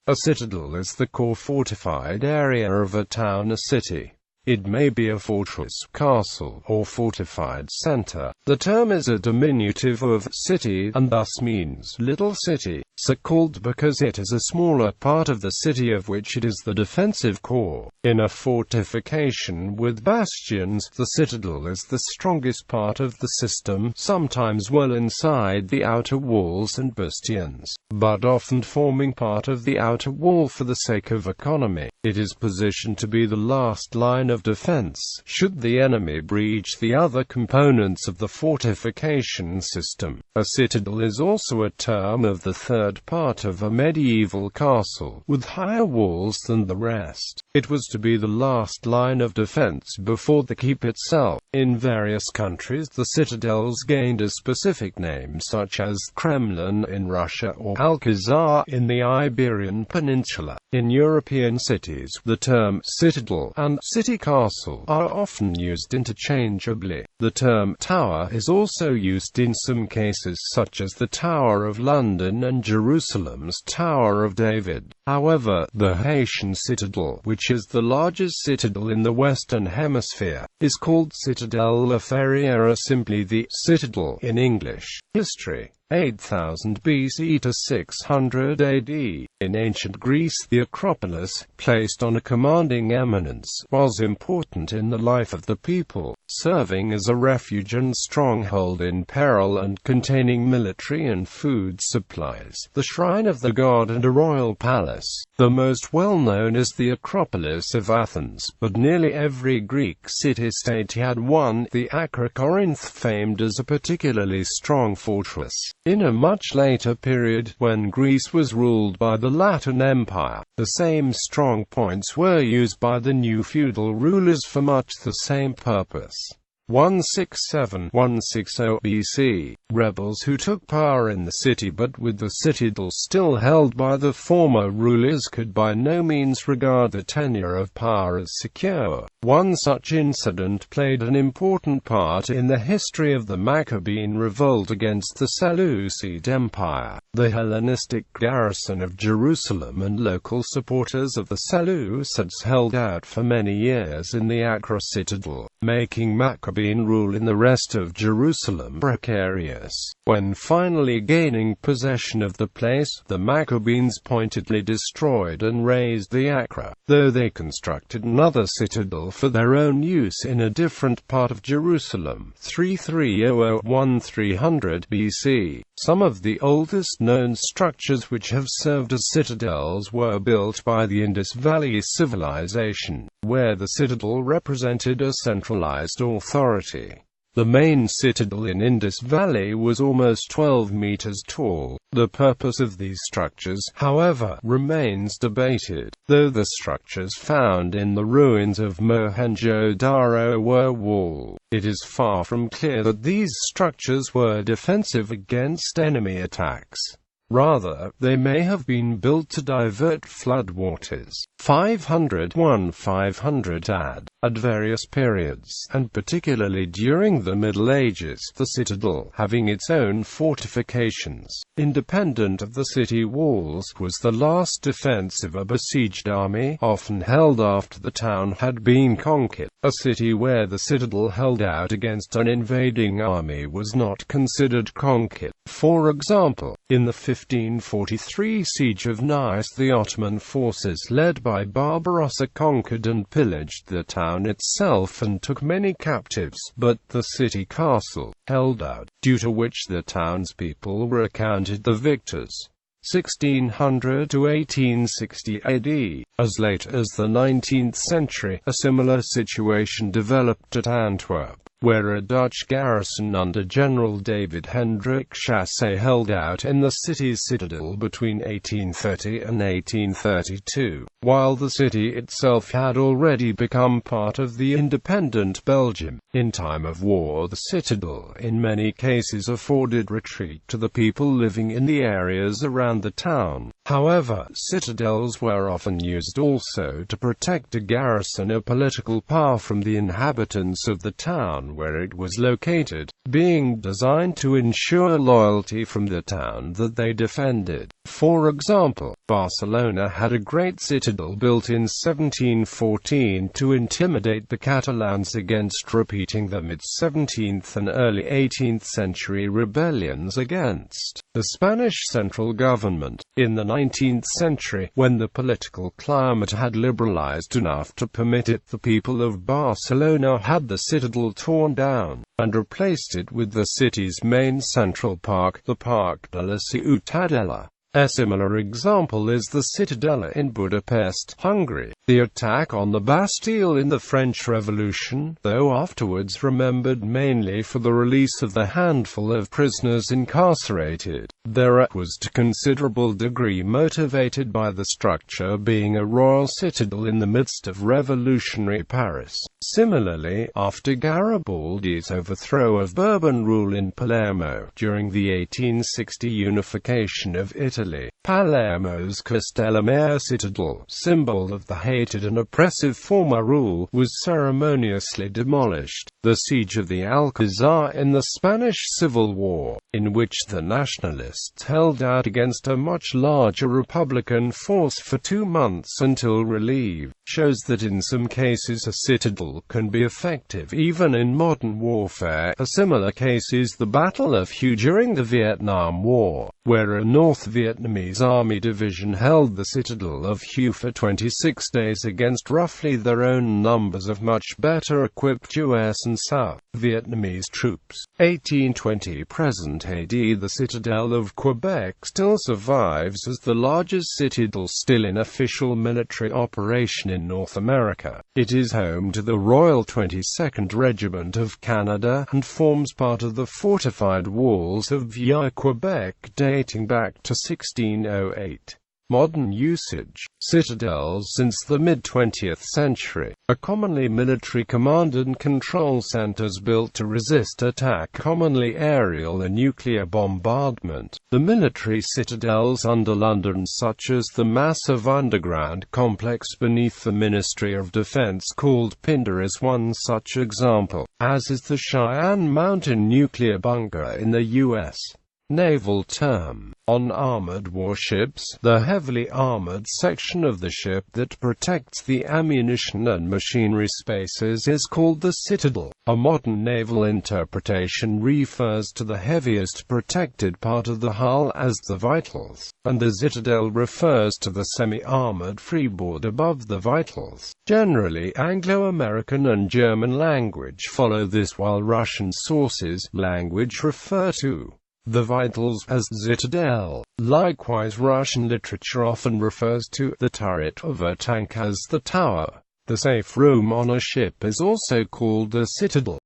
A citadel is the core fortified area of a town or city. It may be a fortress, castle, or fortified center. The term is a diminutive of city, and thus means little city, so called because it is a smaller part of the city of which it is the defensive core. In a fortification with bastions, the citadel is the strongest part of the system, sometimes well inside the outer walls and bastions, but often forming part of the outer wall for the sake of economy. It is positioned to be the last line of defense, should the enemy breach the other components of the fortification system. A citadel is also a term of the third part of a medieval castle, with higher walls than the rest. It was to be the last line of defense before the keep itself. In various countries the citadels gained a specific name, such as Kremlin in Russia or Alcazar in the Iberian Peninsula. In European cities, the term citadel and city-castle are often used interchangeably. The term tower is also used in some cases, such as the Tower of London and Jerusalem's Tower of David. However, the Haitian citadel, which is the largest citadel in the Western Hemisphere, is called Citadel La Ferriera, or simply the Citadel in English. History: 8000 BC to 600 AD. In ancient Greece, the Acropolis, placed on a commanding eminence, was important in the life of the people, serving as a refuge and stronghold in peril and containing military and food supplies, the shrine of the god and a royal palace. The most well-known is the Acropolis of Athens, but nearly every Greek city-state had one, the Acrocorinth famed as a particularly strong fortress. In a much later period, when Greece was ruled by the Latin Empire, the same strong points were used by the new feudal rulers for much the same purpose. 167–160 BC, rebels who took power in the city but with the citadel still held by the former rulers could by no means regard the tenure of power as secure. One such incident played an important part in the history of the Maccabean Revolt against the Seleucid Empire. The Hellenistic garrison of Jerusalem and local supporters of the Seleucids held out for many years in the Acro citadel, making Maccabean rule in the rest of Jerusalem precarious. When finally gaining possession of the place, the Maccabees pointedly destroyed and razed the Acra, though they constructed another citadel for their own use in a different part of Jerusalem. 3300–1300 BC. Some of the oldest known structures which have served as citadels were built by the Indus Valley civilization, where the citadel represented a centralized authority. The main citadel in Indus Valley was almost 12 meters tall. The purpose of these structures, however, remains debated, though the structures found in the ruins of Mohenjo-Daro were wall. It is far from clear that these structures were defensive against enemy attacks. Rather, they may have been built to divert floodwaters. 500–500 AD. At various periods, and particularly during the Middle Ages, the citadel, having its own fortifications, independent of the city walls, was the last defense of a besieged army, often held after the town had been conquered. A city where the citadel held out against an invading army was not considered conquered. For example, in the 1543 siege of Nice, the Ottoman forces led by Barbarossa conquered and pillaged the town itself and took many captives, but the city-castle held out, due to which the townspeople were accounted the victors. 1600 to 1860 AD. As late as the 19th century, a similar situation developed at Antwerp, where a Dutch garrison under General David Hendrik Chassé held out in the city's citadel between 1830 and 1832, while the city itself had already become part of the independent Belgium. In time of war, the citadel in many cases afforded retreat to the people living in the areas around the town. However, citadels were often used also to protect a garrison or political power from the inhabitants of the town, where it was located, being designed to ensure loyalty from the town that they defended. For example, Barcelona had a great citadel built in 1714 to intimidate the Catalans against repeating the mid-17th and early 18th century rebellions against the Spanish central government. In the 19th century, when the political climate had liberalized enough to permit it, the people of Barcelona had the citadel torn down and replaced it with the city's main central park, the Parque de la Citadel. A similar example is the Citadel in Budapest, Hungary. The attack on the Bastille in the French Revolution, though afterwards remembered mainly for the release of the handful of prisoners incarcerated there, was to considerable degree motivated by the structure being a royal citadel in the midst of revolutionary Paris. Similarly, after Garibaldi's overthrow of Bourbon rule in Palermo during the 1860 unification of Italy, Palermo's Castellammare citadel, symbol of the hated and oppressive former rule, was ceremoniously demolished. The siege of the Alcazar in the Spanish Civil War, in which the nationalists held out against a much larger republican force for 2 months until relieved, shows that in some cases a citadel can be effective even in modern warfare. A similar case is the Battle of Hue during the Vietnam War, where a North Vietnamese army division held the citadel of Hue for 26 days against roughly their own numbers of much better equipped US and South Vietnamese troops. 1820 present AD. The Citadel of Quebec still survives as the largest citadel still in official military operation in North America. It is home to the Royal 22nd Regiment of Canada and forms part of the fortified walls of Vieux-Quebec dating back to 1608. Modern usage. Citadels since the mid-20th century are commonly military command and control centers built to resist attack, commonly aerial and nuclear bombardment. The military citadels under London, such as the massive underground complex beneath the Ministry of Defense called Pindar, is one such example, as is the Cheyenne Mountain nuclear bunker in the U.S. Naval term. On armored warships, the heavily armored section of the ship that protects the ammunition and machinery spaces is called the citadel. A modern naval interpretation refers to the heaviest protected part of the hull as the vitals, and the citadel refers to the semi-armored freeboard above the vitals. Generally, Anglo-American and German language follow this, while Russian sources language refer to the vitals as citadel. Likewise, Russian literature often refers to the turret of a tank as the tower. The safe room on a ship is also called a citadel.